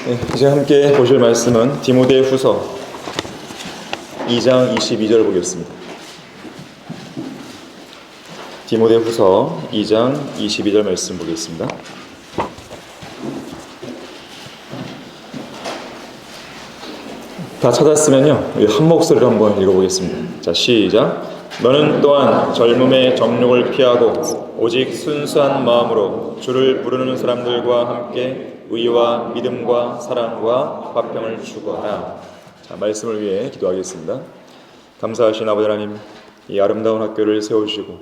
이제 함께 보실 말씀은 디모데후서 2장 22절 보겠습니다. 디모데후서 2장 22절 말씀 보겠습니다. 다 찾았으면요, 한 목소리로 한번 읽어보겠습니다. 자, 시작. 너는 또한 젊음의 정욕을 피하고 오직 순수한 마음으로 주를 부르는 사람들과 함께 의와 믿음과 사랑과 화평을 추구하라. 자, 말씀을 위해 기도하겠습니다. 감사하신 아버지 하나님, 이 아름다운 학교를 세우시고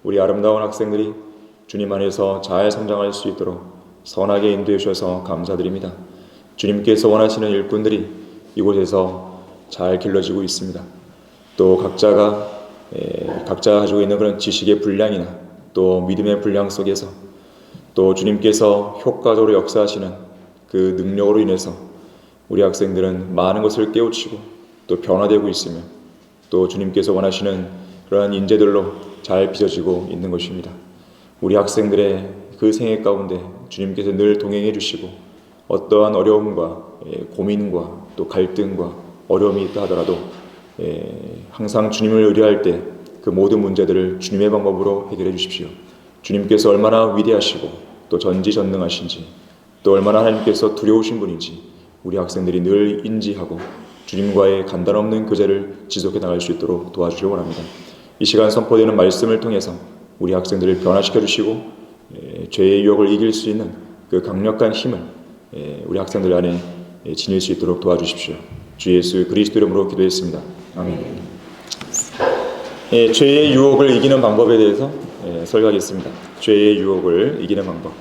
우리 아름다운 학생들이 주님 안에서 잘 성장할 수 있도록 선하게 인도해 주셔서 감사드립니다. 주님께서 원하시는 일꾼들이 이곳에서 잘 길러지고 있습니다. 또 각자가 가지고 있는 그런 지식의 분량이나 또 믿음의 분량 속에서 또 주님께서 효과적으로 역사하시는 그 능력으로 인해서 우리 학생들은 많은 것을 깨우치고 또 변화되고 있으며 또 주님께서 원하시는 그러한 인재들로 잘 빚어지고 있는 것입니다. 우리 학생들의 그 생애 가운데 주님께서 늘 동행해 주시고 어떠한 어려움과 고민과 또 갈등과 어려움이 있다 하더라도 항상 주님을 의뢰할 때 그 모든 문제들을 주님의 방법으로 해결해 주십시오. 주님께서 얼마나 위대하시고 또 전지전능하신지 또 얼마나 하나님께서 두려우신 분인지 우리 학생들이 늘 인지하고 주님과의 간단없는 교제를 지속해 나갈 수 있도록 도와주시기 원합니다. 이 시간 선포되는 말씀을 통해서 우리 학생들을 변화시켜 주시고 죄의 유혹을 이길 수 있는 그 강력한 힘을 우리 학생들 안에 지닐 수 있도록 도와주십시오. 주 예수 그리스도 이름으로 기도했습니다. 아멘. 죄의 유혹을 이기는 방법에 대해서 설교하겠습니다. 죄의 유혹을 이기는 방법.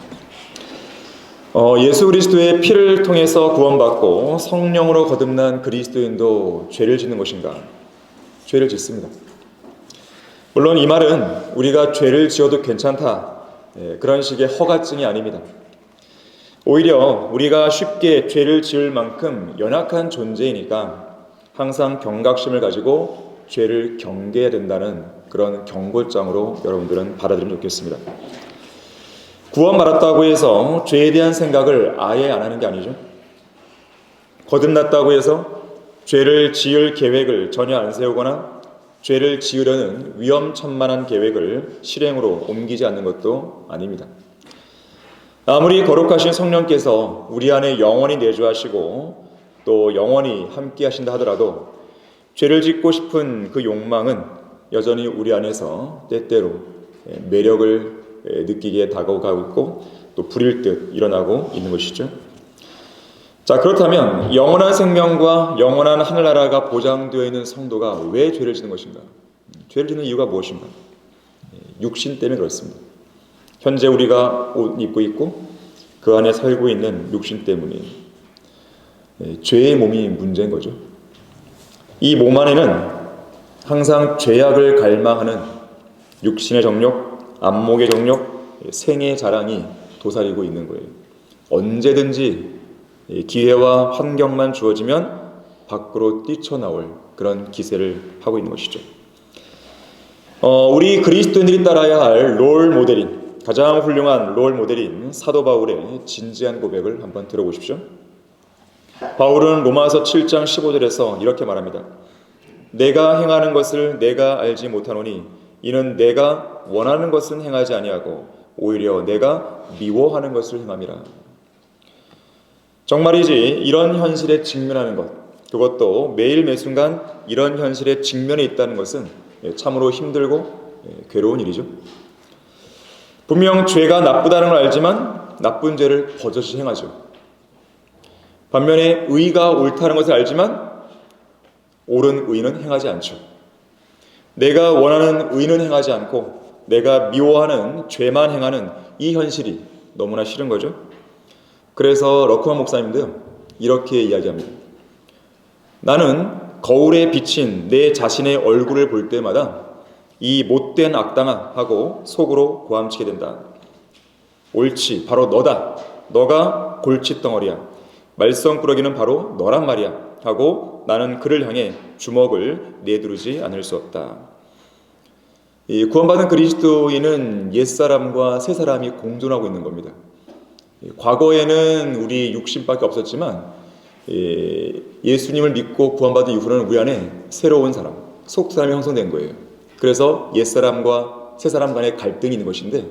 예수 그리스도의 피를 통해서 구원받고 성령으로 거듭난 그리스도인도 죄를 짓는 것인가? 죄를 짓습니다. 물론 이 말은 우리가 죄를 지어도 괜찮다, 그런 식의 허가증이 아닙니다. 오히려 우리가 쉽게 죄를 지을 만큼 연약한 존재이니까 항상 경각심을 가지고 죄를 경계해야 된다는 그런 경고장으로 여러분들은 받아들이면 좋겠습니다. 구원받았다고 해서 죄에 대한 생각을 아예 안 하는 게 아니죠. 거듭났다고 해서 죄를 지을 계획을 전혀 안 세우거나 죄를 지으려는 위험천만한 계획을 실행으로 옮기지 않는 것도 아닙니다. 아무리 거룩하신 성령께서 우리 안에 영원히 내주하시고 또 영원히 함께 하신다 하더라도 죄를 짓고 싶은 그 욕망은 여전히 우리 안에서 때때로 매력을 느끼게 다가오고 있고 또 불일 듯 일어나고 있는 것이죠. 자, 그렇다면 영원한 생명과 영원한 하늘나라가 보장되어 있는 성도가 왜 죄를 짓는 것인가? 죄를 짓는 이유가 무엇인가? 육신 때문에 그렇습니다. 현재 우리가 옷 입고 있고 그 안에 살고 있는 육신 때문에 죄의 몸이 문제인 거죠. 이 몸 안에는 항상 죄악을 갈망하는 육신의 정욕, 안목의 정욕, 생의 자랑이 도사리고 있는 거예요. 언제든지 기회와 환경만 주어지면 밖으로 뛰쳐나올 그런 기세를 하고 있는 것이죠. 우리 그리스도인들이 따라야 할 롤 모델인, 가장 훌륭한 롤 모델인 사도 바울의 진지한 고백을 한번 들어보십시오. 바울은 로마서 7장 15절에서 이렇게 말합니다. 내가 행하는 것을 내가 알지 못하노니 이는 내가 원하는 것은 행하지 아니하고 오히려 내가 미워하는 것을 행함이라. 정말이지 이런 현실에 직면하는 것, 그것도 매일 매순간 이런 현실에 직면해 있다는 것은 참으로 힘들고 괴로운 일이죠. 분명 죄가 나쁘다는 걸 알지만 나쁜 죄를 버젓이 행하죠. 반면에 의가 옳다는 것을 알지만 옳은 의는 행하지 않죠. 내가 원하는 의는 행하지 않고 내가 미워하는 죄만 행하는 이 현실이 너무나 싫은 거죠. 그래서 러크만 목사님도 이렇게 이야기합니다. 나는 거울에 비친 내 자신의 얼굴을 볼 때마다 이 못된 악당아 하고 속으로 고함치게 된다. 옳지, 바로 너다. 너가 골칫덩어리야. 말썽꾸러기는 바로 너란 말이야 하고 나는 그를 향해 주먹을 내두르지 않을 수 없다. 이 구원받은 그리스도인은 옛사람과 새사람이 공존하고 있는 겁니다. 과거에는 우리 육신밖에 없었지만 예수님을 믿고 구원받은 이후로는 우리 안에 새로운 사람, 속사람이 형성된 거예요. 그래서 옛사람과 새사람 간의 갈등이 있는 것인데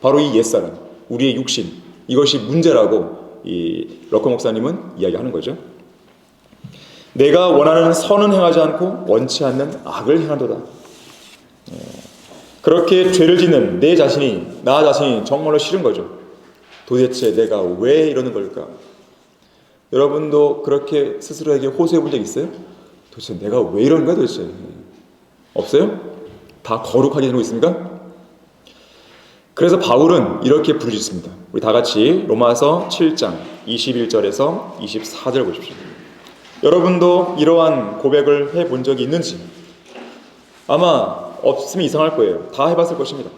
바로 이 옛사람, 우리의 육신, 이것이 문제라고 이 러커 목사님은 이야기하는 거죠. 내가 원하는 선은 행하지 않고 원치 않는 악을 행한도다. 그렇게 죄를 짓는 나 자신이 정말로 싫은 거죠. 도대체 내가 왜 이러는 걸까? 여러분도 그렇게 스스로에게 호소해 본 적 있어요? 도대체 내가 왜 이러는 거야 도대체? 없어요? 다 거룩하게 되고 있습니까? 그래서 바울은 이렇게 부르짖습니다. 우리 다 같이 로마서 7장 21절에서 24절 보십시오. 여러분도 이러한 고백을 해본 적이 있는지 아마 없으면 이상할 거예요. 다 해봤을 것입니다.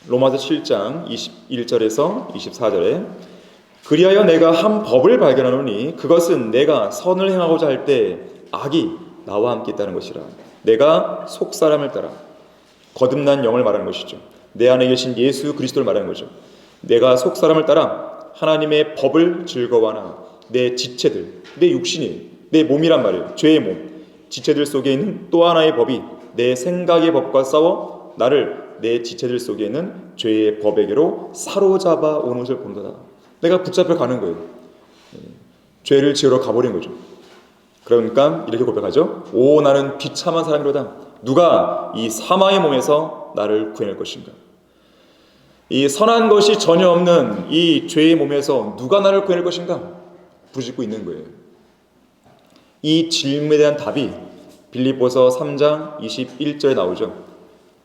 로마서 7장 21절에서 24절에 그리하여 내가 한 법을 발견하노니 그것은 내가 선을 행하고자 할 때 악이 나와 함께 있다는 것이라. 내가 속사람을 따라 거듭난 영을 말하는 것이죠. 내 안에 계신 예수 그리스도를 말하는 거죠. 내가 속사람을 따라 하나님의 법을 즐거워하나 내 지체들, 내 육신이, 내 몸이란 말이에요. 죄의 몸, 지체들 속에 있는 또 하나의 법이 내 생각의 법과 싸워 나를 내 지체들 속에 있는 죄의 법에게로 사로잡아 오는 것을 본다. 내가 붙잡혀 가는 거예요. 죄를 지으러 가버린 거죠. 그러니까 이렇게 고백하죠. 오 나는 비참한 사람이로다. 누가 이 사망의 몸에서 나를 구해낼 것인가. 이 선한 것이 전혀 없는 이 죄의 몸에서 누가 나를 구해낼 것인가 부르짖고 있는 거예요. 이 질문에 대한 답이 빌립보서 3장 21절에 나오죠.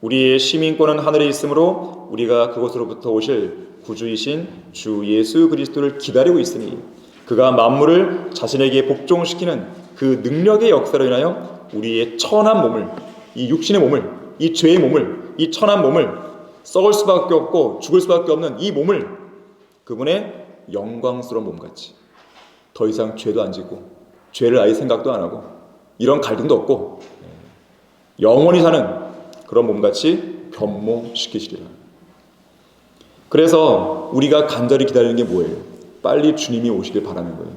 우리의 시민권은 하늘에 있으므로 우리가 그곳으로부터 오실 구주이신 주 예수 그리스도를 기다리고 있으니 그가 만물을 자신에게 복종시키는 그 능력의 역사로 인하여 우리의 천한 몸을, 이 육신의 몸을, 이 죄의 몸을, 이 천한 몸을, 썩을 수밖에 없고 죽을 수밖에 없는 이 몸을 그분의 영광스러운 몸같이 더 이상 죄도 안 짓고 죄를 아예 생각도 안 하고 이런 갈등도 없고 영원히 사는 그런 몸같이 변모시키시리라. 그래서 우리가 간절히 기다리는 게 뭐예요? 빨리 주님이 오시길 바라는 거예요.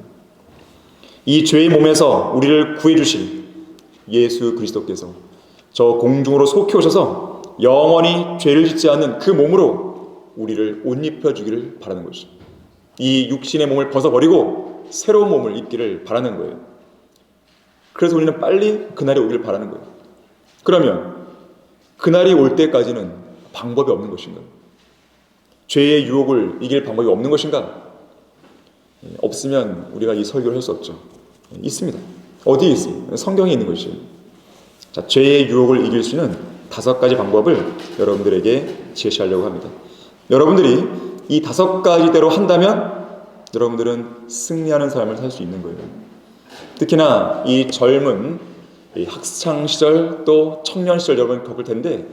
이 죄의 몸에서 우리를 구해주실 예수 그리스도께서 저 공중으로 속히 오셔서 영원히 죄를 짓지 않는 그 몸으로 우리를 옷 입혀주기를 바라는 것이죠. 이 육신의 몸을 벗어버리고 새로운 몸을 입기를 바라는 거예요. 그래서 우리는 빨리 그날이 오기를 바라는 거예요. 그러면 그날이 올 때까지는 방법이 없는 것인가? 죄의 유혹을 이길 방법이 없는 것인가? 없으면 우리가 이 설교를 할 수 없죠. 있습니다. 어디에 있어요? 성경에 있는 것이에요. 자, 죄의 유혹을 이길 수 있는 5가지 방법을 여러분들에게 제시하려고 합니다. 여러분들이 이 5가지대로 한다면 여러분들은 승리하는 삶을 살 수 있는 거예요. 특히나 이 젊은 학창 시절 또 청년 시절 여러분 겪을 텐데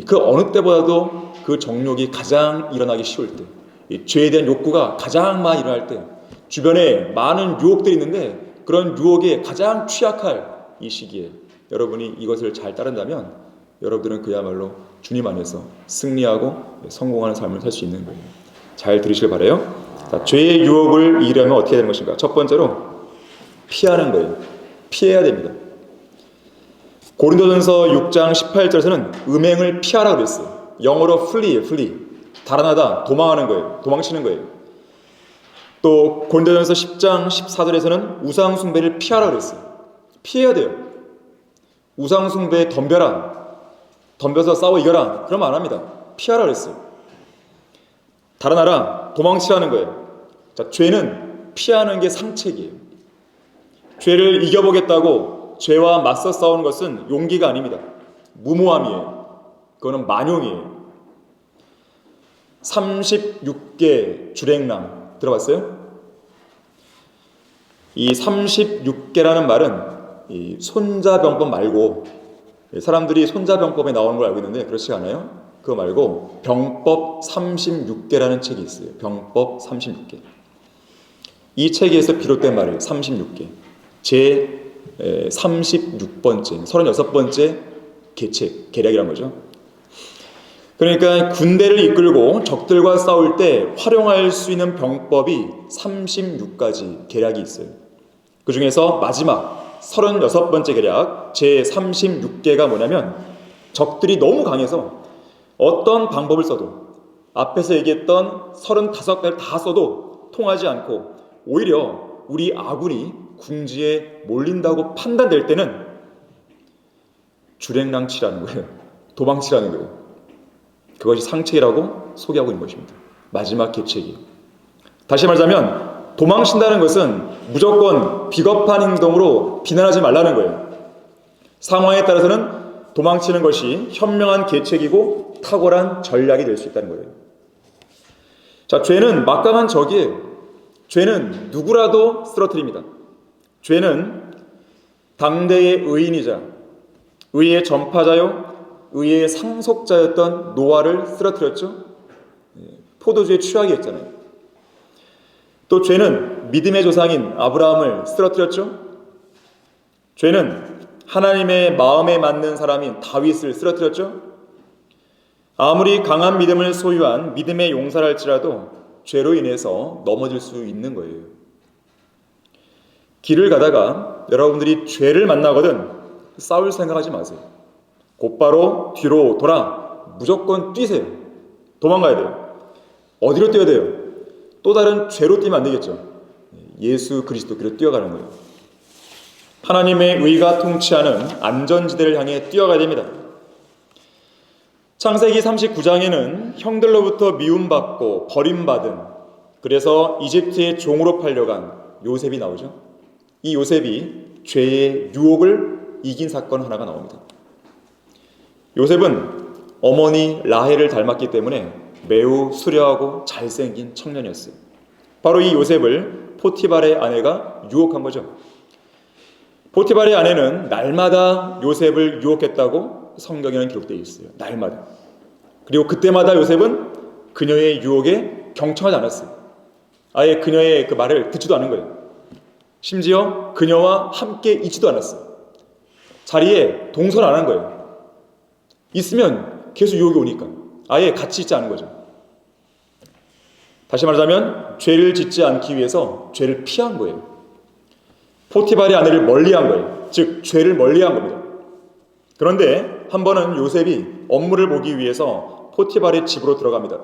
그 어느 때보다도 그 정욕이 가장 일어나기 쉬울 때, 이 죄에 대한 욕구가 가장 많이 일어날 때, 주변에 많은 유혹들이 있는데 그런 유혹에 가장 취약할 이 시기에 여러분이 이것을 잘 따른다면 여러분들은 그야말로 주님 안에서 승리하고 성공하는 삶을 살 수 있는 거예요. 잘 들으시길 바라요. 자, 죄의 유혹을 이기려면 어떻게 되는 것인가? 첫 번째로 피하는 거예요. 피해야 됩니다. 고린도전서 6장 18절에서는 음행을 피하라 그랬어요. 영어로 flee. 달아나다, 도망하는 거예요. 도망치는 거예요. 또 고린도전서 10장 14절에서는 우상 숭배를 피하라 그랬어요. 피해야 돼요. 우상 숭배에 덤벼서 싸워 이겨라. 그러면 안 합니다. 피하라 그랬어요. 달아나라, 도망치라는 거예요. 자, 죄는 피하는 게 상책이에요. 죄를 이겨보겠다고 죄와 맞서 싸우는 것은 용기가 아닙니다. 무모함이에요. 그거는 만용이에요. 36개 주랭랑 들어봤어요? 이 36개라는 말은 이 손자병법 말고 사람들이 손자병법에 나오는 걸 알고 있는데 그렇지 않아요? 그거 말고 병법 36개라는 책이 있어요. 병법 36개. 이 책에서 비롯된 말이에요. 36개. 제 36번째, 36번째 계략이란 거죠. 그러니까 군대를 이끌고 적들과 싸울 때 활용할 수 있는 병법이 36가지 계략이 있어요. 그 중에서 마지막 36번째 계략 제36계가 뭐냐면, 적들이 너무 강해서 어떤 방법을 써도, 앞에서 얘기했던 35개를 다 써도 통하지 않고 오히려 우리 아군이 궁지에 몰린다고 판단될 때는 주랭랑치라는 거예요. 도망치라는 거예요. 그것이 상책이라고 소개하고 있는 것입니다. 마지막 계책이. 다시 말하자면 도망친다는 것은 무조건 비겁한 행동으로 비난하지 말라는 거예요. 상황에 따라서는 도망치는 것이 현명한 계책이고 탁월한 전략이 될 수 있다는 거예요. 자, 죄는 막강한 적이에요. 죄는 누구라도 쓰러뜨립니다. 죄는 당대의 의인이자 의의 전파자요 의의 상속자였던 노아를 쓰러뜨렸죠. 포도주에 취하게 했잖아요. 또 죄는 믿음의 조상인 아브라함을 쓰러뜨렸죠. 죄는 하나님의 마음에 맞는 사람인 다윗을 쓰러뜨렸죠. 아무리 강한 믿음을 소유한 믿음의 용사랄지라도 죄로 인해서 넘어질 수 있는 거예요. 길을 가다가 여러분들이 죄를 만나거든 싸울 생각하지 마세요. 곧바로 뒤로 돌아 무조건 뛰세요. 도망가야 돼요. 어디로 뛰어야 돼요? 또 다른 죄로 뛰면 안 되겠죠. 예수 그리스도께로 뛰어가는 거예요. 하나님의 의가 통치하는 안전지대를 향해 뛰어가야 됩니다. 창세기 39장에는 형들로부터 미움받고 버림받은, 그래서 이집트의 종으로 팔려간 요셉이 나오죠. 이 요셉이 죄의 유혹을 이긴 사건 하나가 나옵니다. 요셉은 어머니 라헬을 닮았기 때문에 매우 수려하고 잘생긴 청년이었어요. 바로 이 요셉을 포티발의 아내가 유혹한 거죠. 포티발의 아내는 날마다 요셉을 유혹했다고 성경에는 기록되어 있어요. 날마다. 그리고 그때마다 요셉은 그녀의 유혹에 경청하지 않았어요. 아예 그녀의 그 말을 듣지도 않은 거예요. 심지어 그녀와 함께 있지도 않았어요. 자리에 동선 안 한 거예요. 있으면 계속 유혹이 오니까 아예 같이 있지 않은 거죠. 다시 말하자면 죄를 짓지 않기 위해서 죄를 피한 거예요. 포티발의 아내를 멀리한 거예요. 즉 죄를 멀리한 겁니다. 그런데 한 번은 요셉이 업무를 보기 위해서 포티발의 집으로 들어갑니다.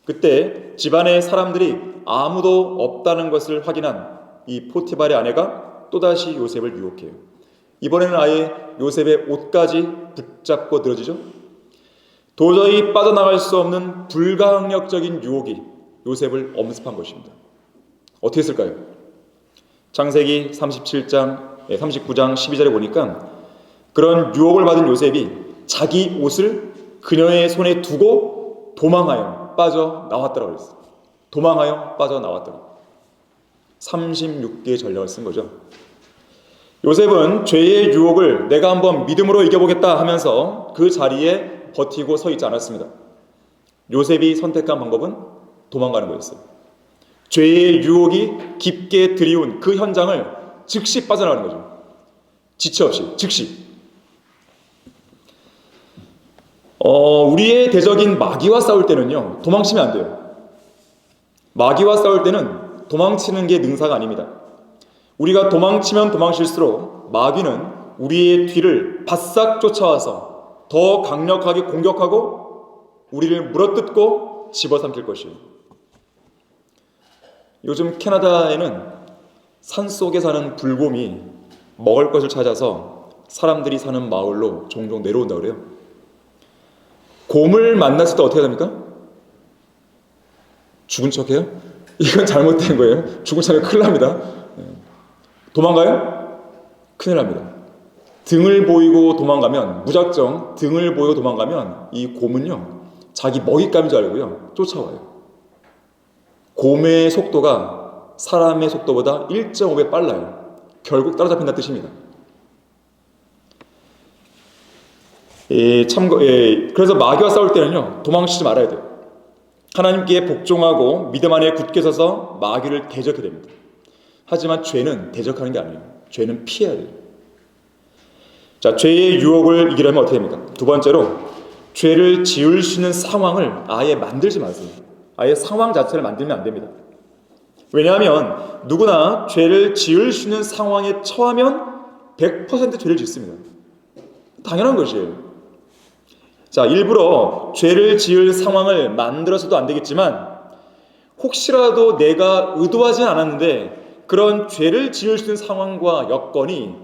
그때 집안의 사람들이 아무도 없다는 것을 확인한 이 포티발의 아내가 또다시 요셉을 유혹해요. 이번에는 아예 요셉의 옷까지 붙잡고 늘어지죠. 도저히 빠져나갈 수 없는 불가항력적인 유혹이 요셉을 엄습한 것입니다. 어떻게 했을까요? 창세기 39장 12절에 보니까 그런 유혹을 받은 요셉이 자기 옷을 그녀의 손에 두고 도망하여 빠져나왔다고 했어요. 도망하여 빠져나왔다고. 36개의 전략을 쓴 거죠. 요셉은 죄의 유혹을 내가 한번 믿음으로 이겨보겠다 하면서 그 자리에 버티고 서 있지 않았습니다. 요셉이 선택한 방법은 도망가는 거였어요. 죄의 유혹이 깊게 들이운 그 현장을 즉시 빠져나가는 거죠. 지체 없이 즉시. 우리의 대적인 마귀와 싸울 때는요, 도망치면 안 돼요. 마귀와 싸울 때는 도망치는 게 능사가 아닙니다. 우리가 도망치면 도망칠수록 마귀는 우리의 뒤를 바싹 쫓아와서 더 강력하게 공격하고 우리를 물어뜯고 집어삼킬 것이에요. 요즘 캐나다에는 산속에 사는 불곰이 먹을 것을 찾아서 사람들이 사는 마을로 종종 내려온다고 그래요. 곰을 만났을 때 어떻게 합니까? 죽은 척해요? 이건 잘못된 거예요. 죽은 척하면 큰일 납니다. 도망가요? 큰일 납니다. 등을 보이고 도망가면, 무작정 등을 보이고 도망가면 이 곰은요, 자기 먹잇감인 줄 알고요, 쫓아와요. 곰의 속도가 사람의 속도보다 1.5배 빨라요. 결국 따라잡힌다는 뜻입니다. 그래서 마귀와 싸울 때는요, 도망치지 말아야 돼요. 하나님께 복종하고 믿음 안에 굳게 서서 마귀를 대적해야 됩니다. 하지만 죄는 대적하는 게 아니에요. 죄는 피해야 돼요. 자, 죄의 유혹을 이기려면 어떻게 됩니까? 두 번째로 죄를 지을 수 있는 상황을 아예 만들지 마세요. 아예 상황 자체를 만들면 안 됩니다. 왜냐하면 누구나 죄를 지을 수 있는 상황에 처하면 100% 죄를 짓습니다. 당연한 것이에요. 자, 일부러 죄를 지을 상황을 만들어서도 안 되겠지만 혹시라도 내가 의도하지 않았는데 그런 죄를 지을 수 있는 상황과 여건이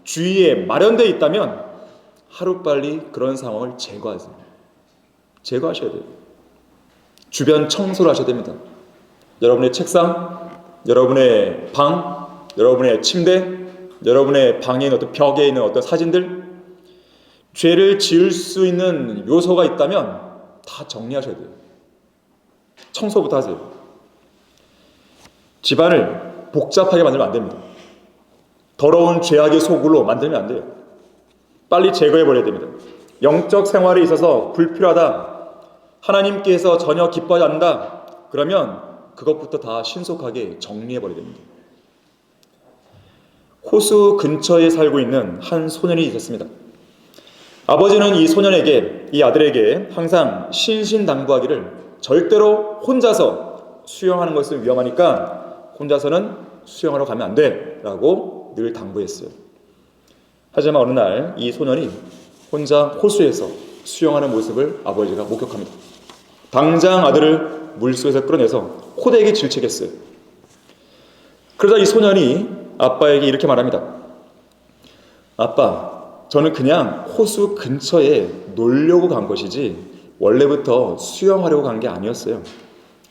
주위에 마련되어 있다면 하루빨리 그런 상황을 제거하세요. 제거하셔야 돼요. 주변 청소를 하셔야 됩니다. 여러분의 책상, 여러분의 방, 여러분의 침대, 여러분의 방에 있는 어떤 벽에 있는 어떤 사진들, 죄를 지을 수 있는 요소가 있다면 다 정리하셔야 돼요. 청소부터 하세요. 집안을 복잡하게 만들면 안 됩니다. 더러운 죄악의 소굴로 만들면 안 돼요. 빨리 제거해버려야 됩니다. 영적 생활에 있어서 불필요하다, 하나님께서 전혀 기뻐하지 않는다, 그러면 그것부터 다 신속하게 정리해버려야 됩니다. 호수 근처에 살고 있는 한 소년이 있었습니다. 아버지는 이 소년에게, 이 아들에게 항상 신신당부하기를 절대로 혼자서 수영하는 것은 위험하니까 혼자서는 수영하러 가면 안 돼 라고 늘 당부했어요. 하지만 어느 날 이 소년이 혼자 호수에서 수영하는 모습을 아버지가 목격합니다. 당장 아들을 물속에서 끌어내서 호되게 질책했어요. 그러자 이 소년이 아빠에게 이렇게 말합니다. 아빠, 저는 그냥 호수 근처에 놀려고 간 것이지 원래부터 수영하려고 간 게 아니었어요.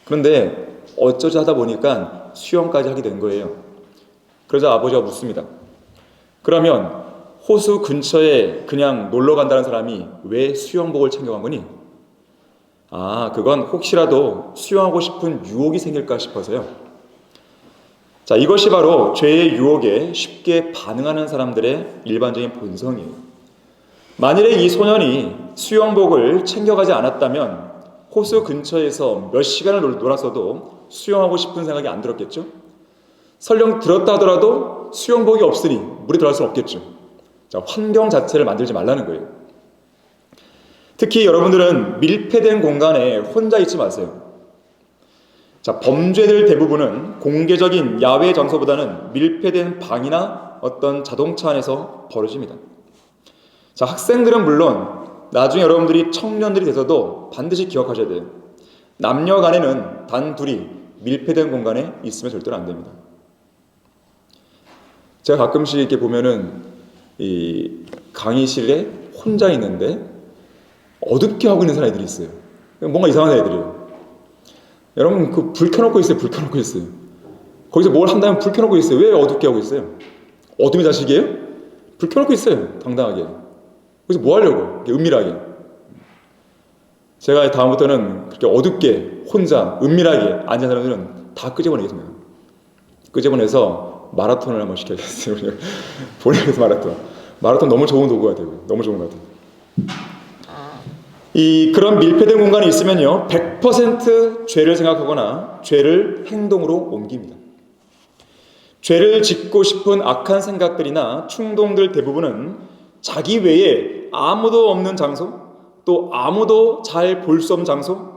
그런데 어쩌지 하다 보니까 수영까지 하게 된 거예요. 그러자 아버지가 묻습니다. 그러면 호수 근처에 그냥 놀러 간다는 사람이 왜 수영복을 챙겨간 거니? 아, 그건 혹시라도 수영하고 싶은 유혹이 생길까 싶어서요. 자, 이것이 바로 죄의 유혹에 쉽게 반응하는 사람들의 일반적인 본성이에요. 만일에 이 소년이 수영복을 챙겨가지 않았다면 호수 근처에서 몇 시간을 놀았어도 수영하고 싶은 생각이 안 들었겠죠? 설령 들었다 하더라도 수영복이 없으니 물에 들어갈 수는 없겠죠. 자, 환경 자체를 만들지 말라는 거예요. 특히 여러분들은 밀폐된 공간에 혼자 있지 마세요. 자, 범죄들 대부분은 공개적인 야외 장소보다는 밀폐된 방이나 어떤 자동차 안에서 벌어집니다. 자, 학생들은 물론 나중에 여러분들이 청년들이 돼서도 반드시 기억하셔야 돼요. 남녀 간에는 단 둘이 밀폐된 공간에 있으면 절대로 안 됩니다. 제가 가끔씩 이렇게 보면은 이 강의실에 혼자 있는데 어둡게 하고 있는 사람들이 있어요. 뭔가 이상한 애들이에요. 여러분, 그 불 켜놓고 있어요. 불 켜놓고 있어요. 거기서 뭘 한다면 불 켜놓고 있어요. 왜 어둡게 하고 있어요? 어둠의 자식이에요? 불 켜놓고 있어요. 당당하게. 그래서 뭐 하려고? 은밀하게. 제가 다음부터는 그렇게 어둡게 혼자 은밀하게 앉은 사람들은 다 끄집어내겠습니다. 끄집어내서 마라톤을 한번 시켜야겠어요. 보내면서 마라톤 너무 좋은 도구가 되고 너무 좋은 것 같아요. 그런 밀폐된 공간이 있으면요 100% 죄를 생각하거나 죄를 행동으로 옮깁니다. 죄를 짓고 싶은 악한 생각들이나 충동들 대부분은 자기 외에 아무도 없는 장소, 또 아무도 잘 볼 수 없는 장소,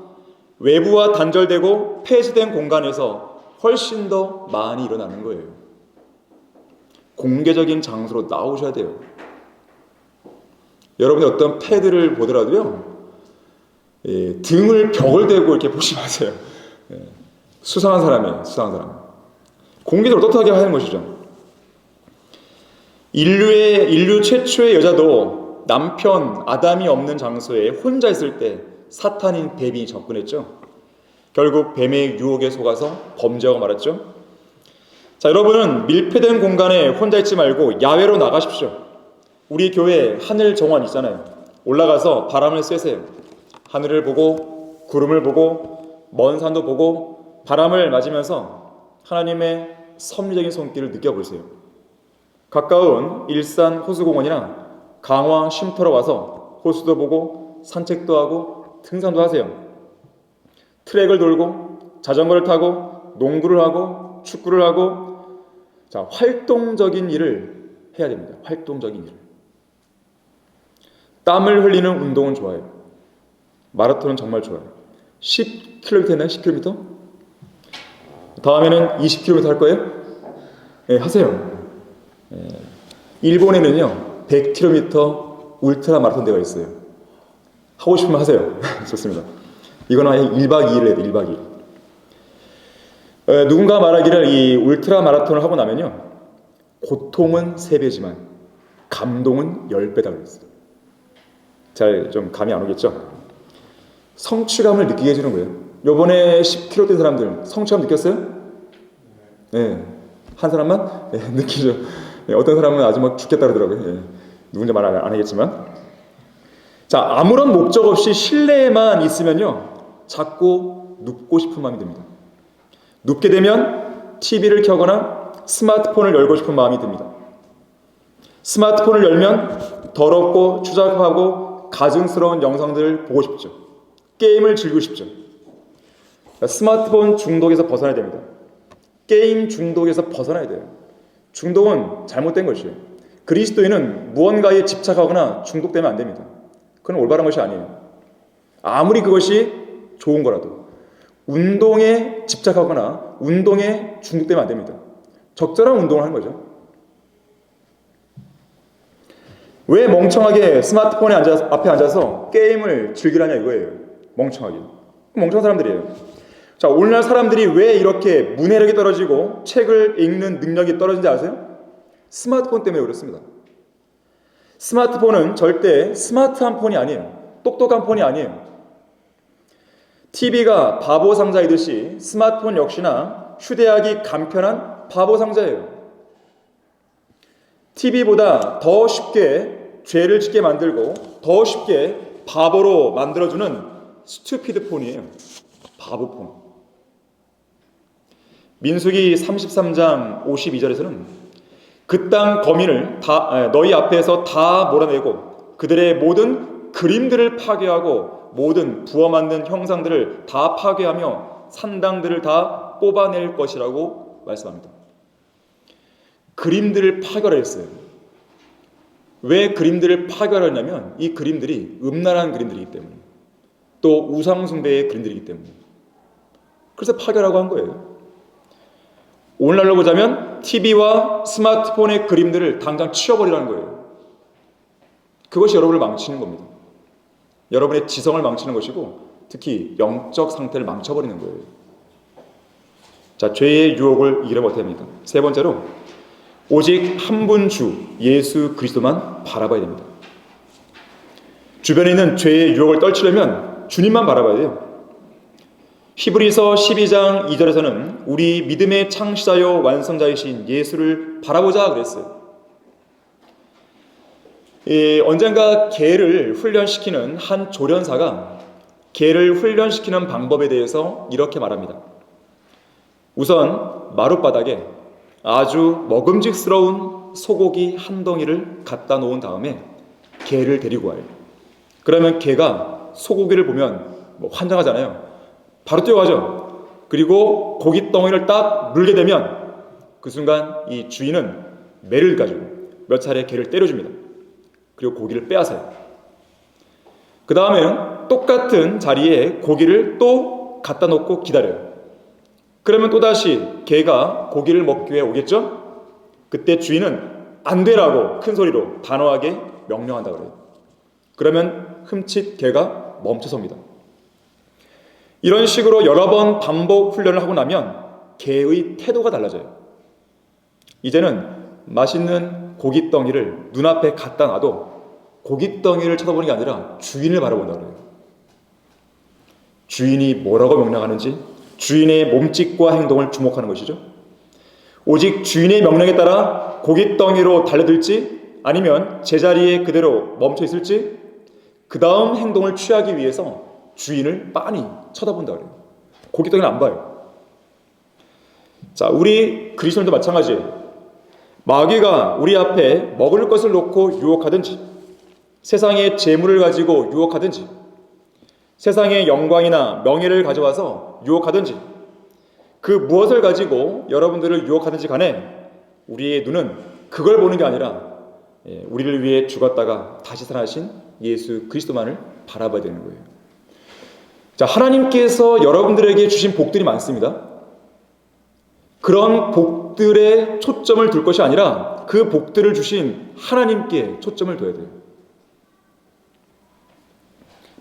외부와 단절되고 폐쇄된 공간에서 훨씬 더 많이 일어나는 거예요. 공개적인 장소로 나오셔야 돼요. 여러분이 어떤 패드를 보더라도요 등을 벽을 대고 이렇게 보지 마세요. 수상한 사람이에요. 수상한 사람. 공개적으로 떳떳하게 하는 것이죠. 인류 최초의 여자도 남편 아담이 없는 장소에 혼자 있을 때 사탄인 뱀이 접근했죠. 결국 뱀의 유혹에 속아서 범죄하고 말았죠. 자, 여러분은 밀폐된 공간에 혼자 있지 말고 야외로 나가십시오. 우리 교회 하늘 정원 있잖아요. 올라가서 바람을 쐬세요. 하늘을 보고 구름을 보고 먼 산도 보고 바람을 맞으면서 하나님의 섭리적인 손길을 느껴보세요. 가까운 일산 호수공원이나 강화 쉼터로 와서 호수도 보고 산책도 하고 등산도 하세요. 트랙을 돌고 자전거를 타고 농구를 하고 축구를 하고 자, 활동적인 일을 해야 됩니다. 활동적인 일. 땀을 흘리는 운동은 좋아요. 마라톤은 정말 좋아요. 10km 했나요? 10km? 다음에는 20km 할 거예요? 네, 하세요. 일본에는요 100km 울트라 마라톤 대회가 있어요. 하고 싶으면 하세요. 좋습니다. 이건 아예 1박 2일 해야 돼. 1박 2일. 누군가 말하기를 이 울트라 마라톤을 하고 나면요 고통은 3배지만 감동은 10배다 그랬어요. 잘 좀 감이 안 오겠죠? 성취감을 느끼게 해주는 거예요. 요번에 10km 뛴 사람들 성취감 느꼈어요? 네. 한 사람만? 네, 느끼죠. 네, 어떤 사람은 아주 막 죽겠다 그러더라고요. 네. 누군지 말 안 하겠지만. 자, 아무런 목적 없이 실내에만 있으면요 자꾸 눕고 싶은 마음이 듭니다. 눕게 되면 TV를 켜거나 스마트폰을 열고 싶은 마음이 듭니다. 스마트폰을 열면 더럽고 추잡하고 가증스러운 영상들을 보고 싶죠. 게임을 즐기고 싶죠. 스마트폰 중독에서 벗어나야 됩니다. 게임 중독에서 벗어나야 돼요. 중독은 잘못된 것이에요. 그리스도인은 무언가에 집착하거나 중독되면 안 됩니다. 그건 올바른 것이 아니에요. 아무리 그것이 좋은 거라도 운동에 집착하거나 운동에 중독되면 안 됩니다. 적절한 운동을 하는 거죠. 왜 멍청하게 스마트폰에 앞에 앉아서 게임을 즐기라냐 이거예요. 멍청하게. 멍청한 사람들이에요. 자, 오늘날 사람들이 왜 이렇게 문해력이 떨어지고 책을 읽는 능력이 떨어진지 아세요? 스마트폰 때문에 그렇습니다. 스마트폰은 절대 스마트한 폰이 아니에요. 똑똑한 폰이 아니에요. TV가 바보 상자이듯이 스마트폰 역시나 휴대하기 간편한 바보 상자예요. TV보다 더 쉽게 죄를 짓게 만들고 더 쉽게 바보로 만들어주는 스튜피드 폰이에요. 바보폰. 민수기 33장 52절에서는 그 땅 거민을 너희 앞에서 다 몰아내고 그들의 모든 그림들을 파괴하고 모든 부어 만든 형상들을 다 파괴하며 산당들을 다 뽑아낼 것이라고 말씀합니다. 그림들을 파괴했어요. 왜 그림들을 파괴하냐면 이 그림들이 음란한 그림들이기 때문에 또 우상숭배의 그림들이기 때문에 그래서 파괴라고 한 거예요. 오늘날로 보자면 TV와 스마트폰의 그림들을 당장 치워버리라는 거예요. 그것이 여러분을 망치는 겁니다. 여러분의 지성을 망치는 것이고 특히 영적 상태를 망쳐버리는 거예요. 자, 죄의 유혹을 이기려 못해야 합니다. 세 번째로 오직 한 분 주 예수 그리스도만 바라봐야 됩니다. 주변에 있는 죄의 유혹을 떨치려면 주님만 바라봐야 돼요. 히브리서 12장 2절에서는 우리 믿음의 창시자요 완성자이신 예수를 바라보자 그랬어요. 언젠가 개를 훈련시키는 한 조련사가 개를 훈련시키는 방법에 대해서 이렇게 말합니다. 우선 마룻바닥에 아주 먹음직스러운 소고기 한 덩이를 갖다 놓은 다음에 개를 데리고 와요. 그러면 개가 소고기를 보면 환장하잖아요. 바로 뛰어가죠. 그리고 고기 덩이를 딱 물게 되면 그 순간 이 주인은 매를 가지고 몇 차례 개를 때려줍니다. 그리고 고기를 빼앗아요. 그 다음에는 똑같은 자리에 고기를 또 갖다 놓고 기다려요. 그러면 또다시 개가 고기를 먹기 위해 오겠죠? 그때 주인은 안 되라고 큰 소리로 단호하게 명령한다 그래요. 그러면 흠칫 개가 멈춰섭니다. 이런 식으로 여러 번 반복 훈련을 하고 나면 개의 태도가 달라져요. 이제는 맛있는 고깃덩이를 눈앞에 갖다 놔도 고깃덩이를 쳐다보는 게 아니라 주인을 바라본다 그래요. 주인이 뭐라고 명령하는지 주인의 몸짓과 행동을 주목하는 것이죠. 오직 주인의 명령에 따라 고깃덩이로 달려들지 아니면 제자리에 그대로 멈춰 있을지 그 다음 행동을 취하기 위해서 주인을 빤히 쳐다본다 그래요. 고깃덩이는 안 봐요. 자, 우리 그리스도인도 마찬가지예요. 마귀가 우리 앞에 먹을 것을 놓고 유혹하든지 세상의 재물을 가지고 유혹하든지 세상의 영광이나 명예를 가져와서 유혹하든지 그 무엇을 가지고 여러분들을 유혹하든지 간에 우리의 눈은 그걸 보는 게 아니라 우리를 위해 죽었다가 다시 살아나신 예수 그리스도만을 바라봐야 되는 거예요. 자, 하나님께서 여러분들에게 주신 복들이 많습니다. 그런 복들에 초점을 둘 것이 아니라 그 복들을 주신 하나님께 초점을 둬야 돼요.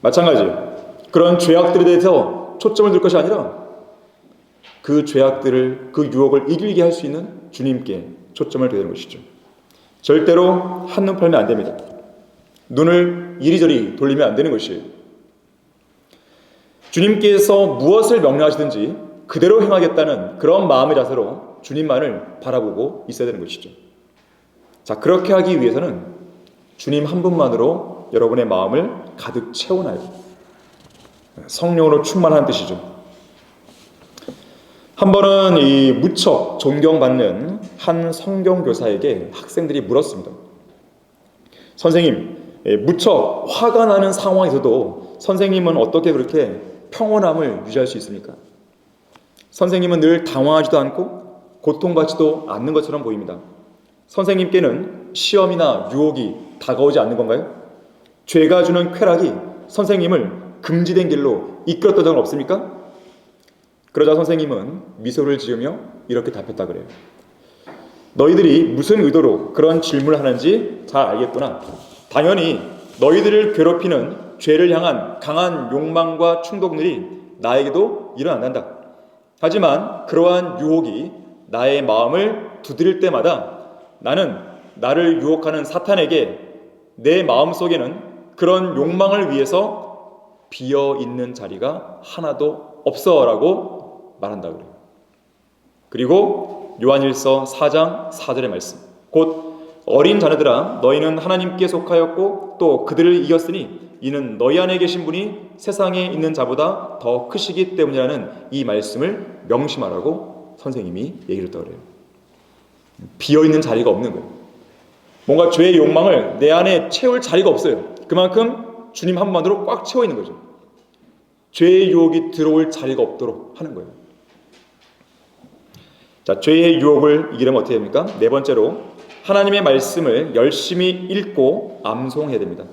마찬가지예요. 그런 죄악들에 대해서 초점을 둘 것이 아니라 그 죄악들을, 그 유혹을 이기게 할 수 있는 주님께 초점을 둬야 되는 것이죠. 절대로 한눈 팔면 안 됩니다. 눈을 이리저리 돌리면 안 되는 것이에요. 주님께서 무엇을 명령하시든지 그대로 행하겠다는 그런 마음의 자세로 주님만을 바라보고 있어야 되는 것이죠. 자, 그렇게 하기 위해서는 주님 한 분만으로 여러분의 마음을 가득 채워놔요. 성령으로 충만한 뜻이죠. 한 번은 이 무척 존경받는 한 성경교사에게 학생들이 물었습니다. 선생님, 무척 화가 나는 상황에서도 선생님은 어떻게 그렇게 평온함을 유지할 수 있습니까? 선생님은 늘 당황하지도 않고 고통받지도 않는 것처럼 보입니다. 선생님께는 시험이나 유혹이 다가오지 않는 건가요? 죄가 주는 쾌락이 선생님을 금지된 길로 이끌었던 적은 없습니까? 그러자 선생님은 미소를 지으며 이렇게 답했다 그래요. 너희들이 무슨 의도로 그런 질문을 하는지 잘 알겠구나. 당연히 너희들을 괴롭히는 죄를 향한 강한 욕망과 충동들이 나에게도 일어난다. 하지만 그러한 유혹이 나의 마음을 두드릴 때마다 나는 나를 유혹하는 사탄에게 내 마음속에는 그런 욕망을 위해서 비어있는 자리가 하나도 없어라고 말한다 그래요. 그리고 요한일서 4장 4절의 말씀, 곧 어린 자녀들아 너희는 하나님께 속하였고 또 그들을 이겼으니 이는 너희 안에 계신 분이 세상에 있는 자보다 더 크시기 때문이라는 이 말씀을 명심하라고 선생님이 얘기를 했다고 그래요. 비어있는 자리가 없는 거예요. 뭔가 죄의 욕망을 내 안에 채울 자리가 없어요. 그만큼 주님 한 분만으로 꽉 채워 있는 거죠. 죄의 유혹이 들어올 자리가 없도록 하는 거예요. 자, 죄의 유혹을 이기려면 어떻게 됩니까? 네 번째로 하나님의 말씀을 열심히 읽고 암송해야 됩니다.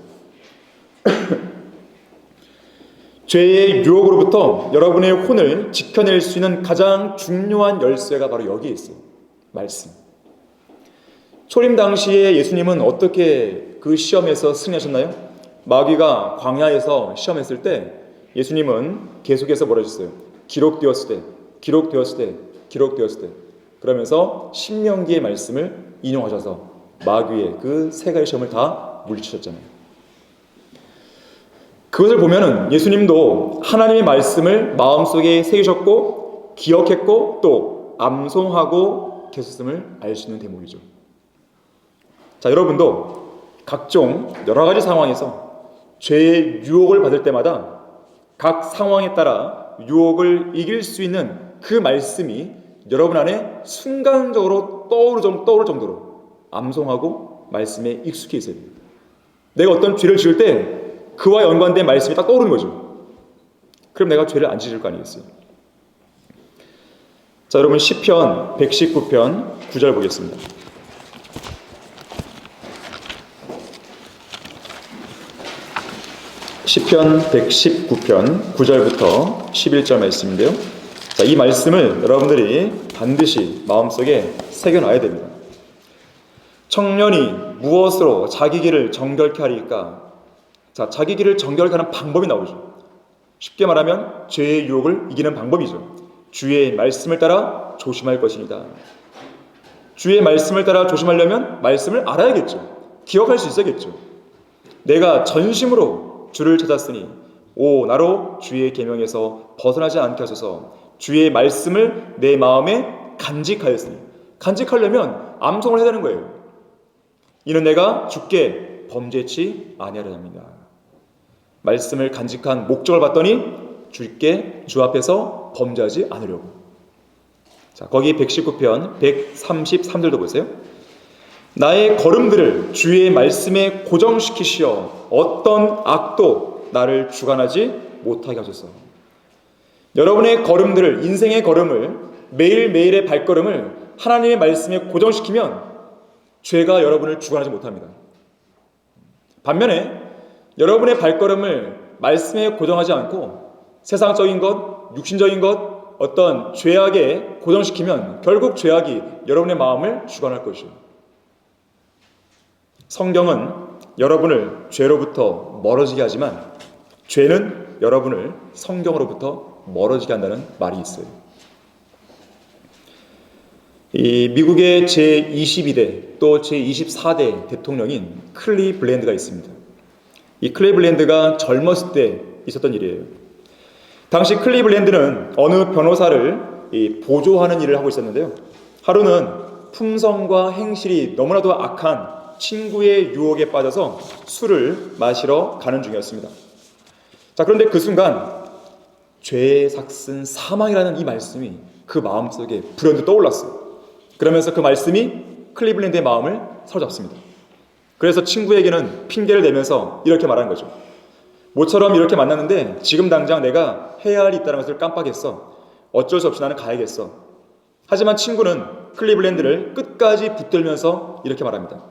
죄의 유혹으로부터 여러분의 혼을 지켜낼 수 있는 가장 중요한 열쇠가 바로 여기에 있어요. 말씀. 초림 당시에 예수님은 어떻게 그 시험에서 승리하셨나요? 마귀가 광야에서 시험했을 때 예수님은 계속해서 뭐라 하셨어요? 기록되었을 때, 기록되었을 때, 기록되었을 때 그러면서 신명기의 말씀을 인용하셔서 마귀의 그 세 가지 시험을 다 물리치셨잖아요. 그것을 보면은 예수님도 하나님의 말씀을 마음속에 새기셨고 기억했고 또 암송하고 계셨음을 알 수 있는 대목이죠. 자, 여러분도 각종 여러 가지 상황에서 죄의 유혹을 받을 때마다 각 상황에 따라 유혹을 이길 수 있는 그 말씀이 여러분 안에 순간적으로 떠오를 정도로 암송하고 말씀에 익숙해 있어야 돼요. 내가 어떤 죄를 지을 때 그와 연관된 말씀이 딱 떠오르는 거죠. 그럼 내가 죄를 안 지을 거 아니겠어요? 자, 여러분 시편 119편 9절 보겠습니다. 시편 119편 9절부터 11절 말씀인데요. 자, 이 말씀을 여러분들이 반드시 마음속에 새겨놔야 됩니다. 청년이 무엇으로 자기 길을 정결케 하리까? 자, 자기 길을 정결케 하는 방법이 나오죠. 쉽게 말하면 죄의 유혹을 이기는 방법이죠. 주의 말씀을 따라 조심할 것입니다. 주의 말씀을 따라 조심하려면 말씀을 알아야겠죠. 기억할 수 있어야겠죠. 내가 전심으로 주를 찾았으니 오 나로 주의 계명에서 벗어나지 않게 하소서. 주의 말씀을 내 마음에 간직하였으니, 간직하려면 암송을 해야 되는 거예요. 이는 내가 주께 범죄치 아니하려 합니다. 말씀을 간직한 목적을 봤더니 주 앞에서 범죄하지 않으려고. 자, 거기 119편 133절도 보세요. 나의 걸음들을 주의 말씀에 고정시키시어 어떤 악도 나를 주관하지 못하게 하소서. 여러분의 걸음들을, 인생의 걸음을, 매일매일의 발걸음을 하나님의 말씀에 고정시키면 죄가 여러분을 주관하지 못합니다. 반면에 여러분의 발걸음을 말씀에 고정하지 않고 세상적인 것, 육신적인 것, 어떤 죄악에 고정시키면 결국 죄악이 여러분의 마음을 주관할 것이요. 성경은 여러분을 죄로부터 멀어지게 하지만 죄는 여러분을 성경으로부터 멀어지게 한다는 말이 있어요. 이 미국의 제22대 또 제24대 대통령인 클리블랜드가 있습니다. 이 클리블랜드가 젊었을 때 있었던 일이에요. 당시 클리블랜드는 어느 변호사를 보조하는 일을 하고 있었는데요. 하루는 품성과 행실이 너무나도 악한 친구의 유혹에 빠져서 술을 마시러 가는 중이었습니다. 자, 그런데 그 순간 죄의 삭슨 사망이라는 이 말씀이 그 마음속에 불현듯 떠올랐어요. 그러면서 그 말씀이 클리블랜드의 마음을 사로잡습니다. 그래서 친구에게는 핑계를 대면서 이렇게 말하는 거죠. 모처럼 이렇게 만났는데 지금 당장 내가 해야 할 일이 있다는 것을 깜빡했어. 어쩔 수 없이 나는 가야겠어. 하지만 친구는 클리블랜드를 끝까지 붙들면서 이렇게 말합니다.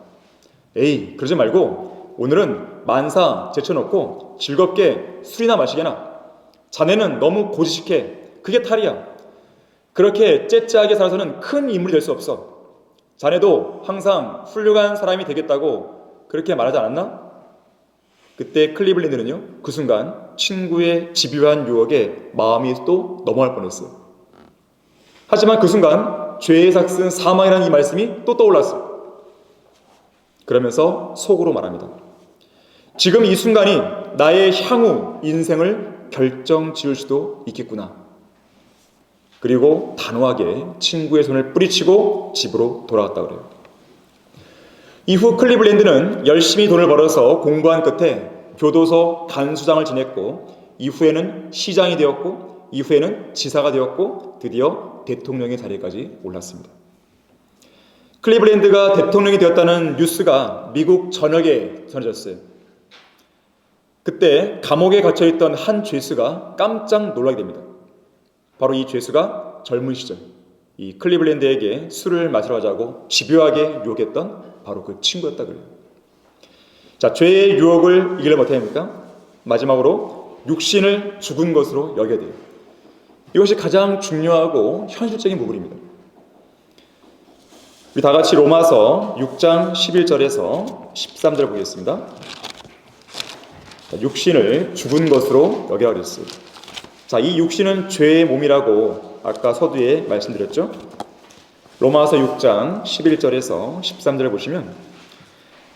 에이, 그러지 말고 오늘은 만사 제쳐놓고 즐겁게 술이나 마시게나. 자네는 너무 고지식해. 그게 탈이야. 그렇게 째째하게 살아서는 큰 인물이 될 수 없어. 자네도 항상 훌륭한 사람이 되겠다고 그렇게 말하지 않았나? 그때 클리블랜드는요, 그 순간 친구의 집요한 유혹에 마음이 또 넘어갈 뻔했어요. 하지만 그 순간 죄의 삭슨 사망이라는 이 말씀이 또 떠올랐어요. 그러면서 속으로 말합니다. 지금 이 순간이 나의 향후 인생을 결정 지을 수도 있겠구나. 그리고 단호하게 친구의 손을 뿌리치고 집으로 돌아갔다 그래요. 이후 클리블랜드는 열심히 돈을 벌어서 공부한 끝에 교도소 간수장을 지냈고, 이후에는 시장이 되었고, 이후에는 지사가 되었고, 드디어 대통령의 자리까지 올랐습니다. 클리블랜드가 대통령이 되었다는 뉴스가 미국 전역에 전해졌어요. 그때 감옥에 갇혀있던 한 죄수가 깜짝 놀라게 됩니다. 바로 이 죄수가 젊은 시절 이 클리블랜드에게 술을 마시러 가자고 집요하게 유혹했던 바로 그 친구였다 그래요. 자, 죄의 유혹을 이기려 못해야 합니까? 마지막으로 육신을 죽은 것으로 여겨야 돼요. 이것이 가장 중요하고 현실적인 부분입니다. 우리 다 같이 로마서 6장 11절에서 13절 보겠습니다. 자, 육신을 죽은 것으로 여겨야 그랬어요. 자, 이 육신은 죄의 몸이라고 아까 서두에 말씀드렸죠. 로마서 6장 11절에서 13절을 보시면,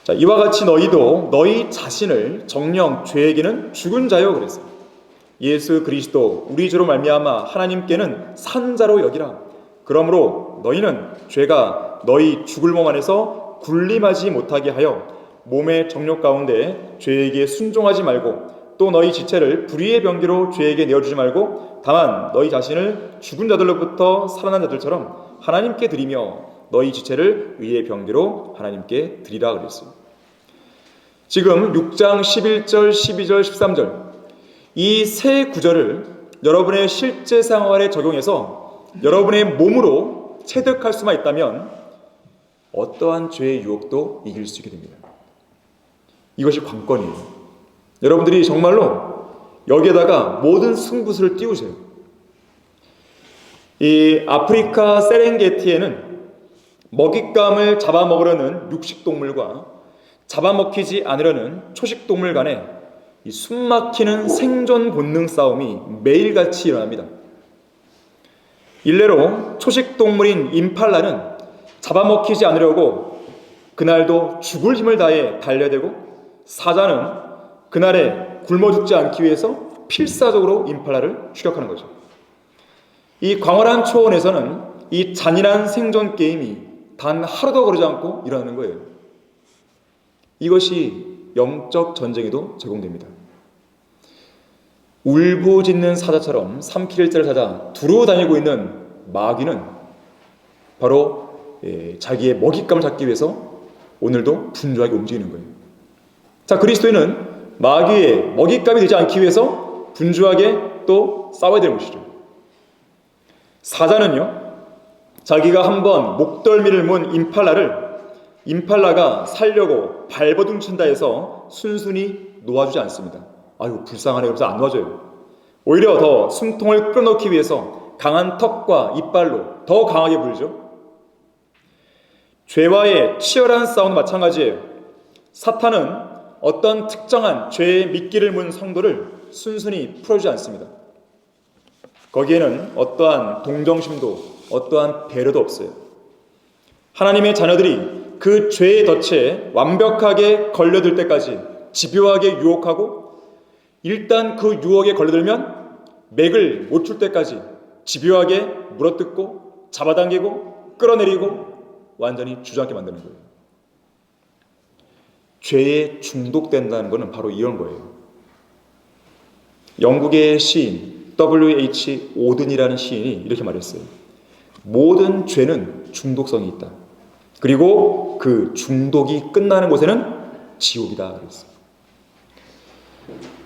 자, 이와 같이 너희도 너희 자신을 정녕 죄에게는 죽은 자요 그랬어요. 예수 그리스도 우리 주로 말미암아 하나님께는 산 자로 여기라. 그러므로 너희는 죄가 너희 죽을 몸 안에서 군림하지 못하게 하여 몸의 정욕 가운데 죄에게 순종하지 말고, 또 너희 지체를 불의의 병기로 죄에게 내어주지 말고 다만 너희 자신을 죽은 자들로부터 살아난 자들처럼 하나님께 드리며 너희 지체를 의의 병기로 하나님께 드리라 그랬어요. 지금 6장 11절, 12절, 13절 이 세 구절을 여러분의 실제 생활에 적용해서 여러분의 몸으로 체득할 수만 있다면 어떠한 죄의 유혹도 이길 수 있게 됩니다. 이것이 관건이에요. 여러분들이 정말로 여기에다가 모든 승부수를 띄우세요. 이 아프리카 세렝게티에는 먹잇감을 잡아먹으려는 육식동물과 잡아먹히지 않으려는 초식동물 간에 이 숨막히는 생존 본능 싸움이 매일같이 일어납니다. 일례로 초식동물인 임팔라는 잡아먹히지 않으려고 그날도 죽을 힘을 다해 달려대고, 사자는 그날에 굶어 죽지 않기 위해서 필사적으로 임팔라를 추격하는 거죠. 이 광활한 초원에서는 이 잔인한 생존 게임이 단 하루도 거르지 않고 일어나는 거예요. 이것이 영적 전쟁에도 적용됩니다. 울부짖는 사자처럼 삼킬 자를 찾아 두루 다니고 있는 마귀는 바로 자기의 먹잇감을 잡기 위해서 오늘도 분주하게 움직이는 거예요. 자, 그리스도인은 마귀의 먹잇감이 되지 않기 위해서 분주하게 또 싸워야 되는 것이죠. 사자는요, 자기가 한번 목덜미를 문 임팔라가 살려고 발버둥친다 해서 순순히 놓아주지 않습니다. 아유, 불쌍하네 그러면서 안 놓아줘요. 오히려 더 숨통을 끌어놓기 위해서 강한 턱과 이빨로 더 강하게 불죠. 죄와의 치열한 싸움은 마찬가지예요. 사탄은 어떤 특정한 죄의 미끼를 문 성도를 순순히 풀어주지 않습니다. 거기에는 어떠한 동정심도 어떠한 배려도 없어요. 하나님의 자녀들이 그 죄의 덫에 완벽하게 걸려들 때까지 집요하게 유혹하고, 일단 그 유혹에 걸려들면 맥을 못 출 때까지 집요하게 물어뜯고 잡아당기고 끌어내리고 완전히 주저앉게 만드는 거예요. 죄에 중독된다는 것은 바로 이런 거예요. 영국의 시인 W.H. 오든이라는 시인이 이렇게 말했어요. 모든 죄는 중독성이 있다. 그리고 그 중독이 끝나는 곳에는 지옥이다. 그랬어요.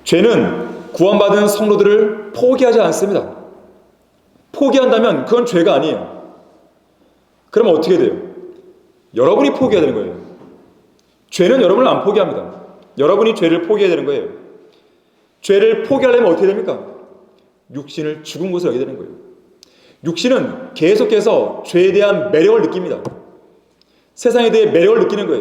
죄는 구원받은 성도들을 포기하지 않습니다. 포기한다면 그건 죄가 아니에요. 그러면 어떻게 돼요? 여러분이 포기해야 되는 거예요. 죄는 여러분을 안 포기합니다. 여러분이 죄를 포기해야 되는 거예요. 죄를 포기하려면 어떻게 됩니까? 육신을 죽은 것으로 여기게 되는 거예요. 육신은 계속해서 죄에 대한 매력을 느낍니다. 세상에 대해 매력을 느끼는 거예요.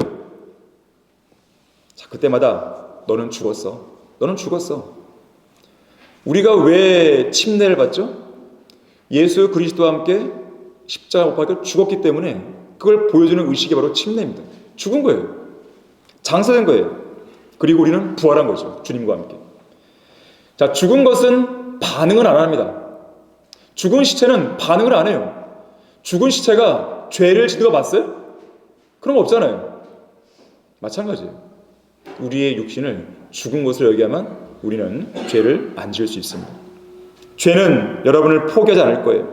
자, 그때마다 너는 죽었어. 너는 죽었어. 우리가 왜 침례를 받죠? 예수 그리스도와 함께 십자가 못 박혀 죽었기 때문에 그걸 보여주는 의식이 바로 침례입니다. 죽은 거예요. 장사된 거예요. 그리고 우리는 부활한 거죠. 주님과 함께. 자, 죽은 것은 반응을 안 합니다. 죽은 시체는 반응을 안 해요. 죽은 시체가 죄를 지도가 봤어요? 그런 거 없잖아요. 마찬가지예요. 우리의 육신을 죽은 것으로 여기야만 우리는 죄를 안 지을 수 있습니다. 죄는 여러분을 포기하지 않을 거예요.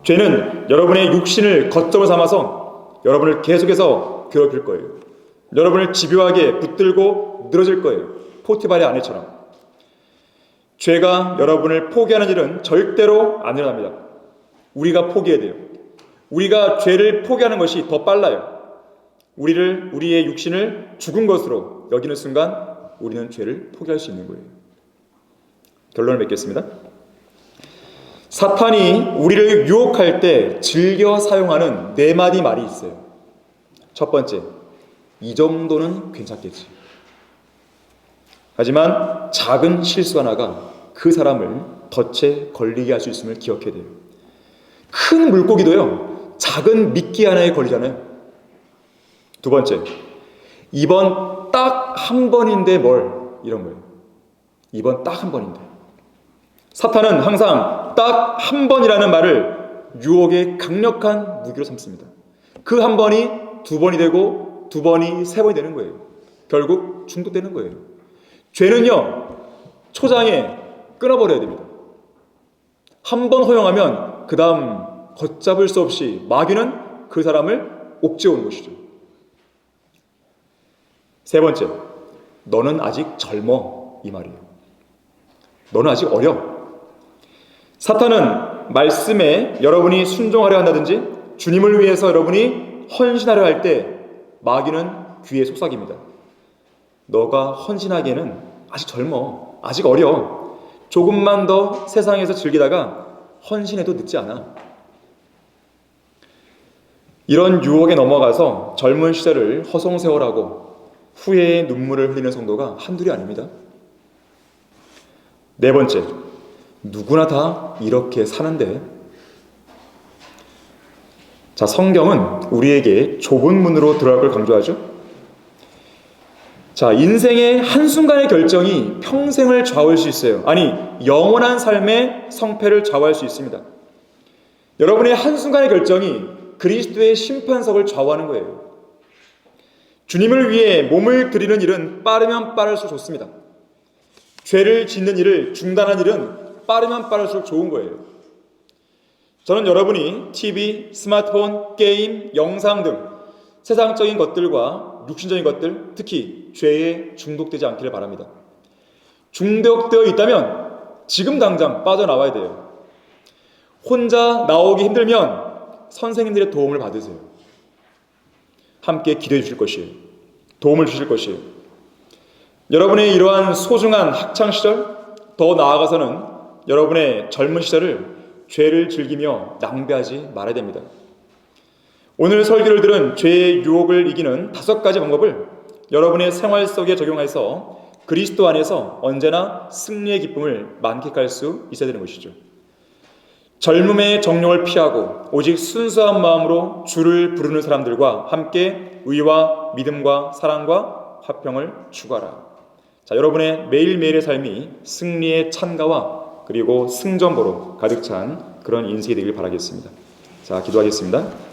죄는 여러분의 육신을 거점을 삼아서 여러분을 계속해서 괴롭힐 거예요. 여러분을 집요하게 붙들고 늘어질 거예요. 포티바리 아내처럼. 죄가 여러분을 포기하는 일은 절대로 안 일어납니다. 우리가 포기해야 돼요. 우리가 죄를 포기하는 것이 더 빨라요. 우리의 육신을 죽은 것으로 여기는 순간 우리는 죄를 포기할 수 있는 거예요. 결론을 맺겠습니다. 사탄이 우리를 유혹할 때 즐겨 사용하는 4마디 말이 있어요. 첫 번째, 이 정도는 괜찮겠지. 하지만 작은 실수 하나가 그 사람을 덫에 걸리게 할 수 있음을 기억해야 돼요. 큰 물고기도요, 작은 미끼 하나에 걸리잖아요. 두 번째, 이번 딱 한 번인데 뭘, 이런 거예요. 이번 딱 한 번인데. 사탄은 항상 딱 한 번이라는 말을 유혹의 강력한 무기로 삼습니다. 그 한 번이 2번이 되고 2번이 3번이 되는 거예요. 결국 중독되는 거예요. 죄는요, 초장에 끊어버려야 됩니다. 한 번 허용하면 그 다음 걷잡을 수 없이 마귀는 그 사람을 옥죄어오는 것이죠. 세 번째, 너는 아직 젊어, 이 말이에요. 너는 아직 어려. 사탄은 말씀에 여러분이 순종하려 한다든지 주님을 위해서 여러분이 헌신하려 할 때 마귀는 귀에 속삭입니다. 너가 헌신하기에는 아직 젊어, 아직 어려. 조금만 더 세상에서 즐기다가 헌신해도 늦지 않아. 이런 유혹에 넘어가서 젊은 시절을 허송세월하고 후회의 눈물을 흘리는 성도가 한둘이 아닙니다. 네 번째, 누구나 다 이렇게 사는데. 자, 성경은 우리에게 좁은 문으로 들어갈 걸 강조하죠. 자, 인생의 한순간의 결정이 평생을 좌우할 수 있어요. 아니, 영원한 삶의 성패를 좌우할 수 있습니다. 여러분의 한순간의 결정이 그리스도의 심판석을 좌우하는 거예요. 주님을 위해 몸을 드리는 일은 빠르면 빠를수록 좋습니다. 죄를 짓는 일을 중단하는 일은 빠르면 빠를수록 좋은 거예요. 저는 여러분이 TV, 스마트폰, 게임, 영상 등 세상적인 것들과 육신적인 것들, 특히 죄에 중독되지 않기를 바랍니다. 중독되어 있다면 지금 당장 빠져나와야 돼요. 혼자 나오기 힘들면 선생님들의 도움을 받으세요. 함께 기도해 주실 것이에요. 도움을 주실 것이에요. 여러분의 이러한 소중한 학창시절, 더 나아가서는 여러분의 젊은 시절을 죄를 즐기며 낭비하지 말아야 됩니다. 오늘 설교를 들은 죄의 유혹을 이기는 5가지 방법을 여러분의 생활 속에 적용해서 그리스도 안에서 언제나 승리의 기쁨을 만끽할 수 있어야 되는 것이죠. 젊음의 정욕을 피하고 오직 순수한 마음으로 주를 부르는 사람들과 함께 의와 믿음과 사랑과 화평을 추구하라. 자, 여러분의 매일매일의 삶이 승리의 찬가와 그리고 승전보로 가득 찬 그런 인생이 되길 바라겠습니다. 자, 기도하겠습니다.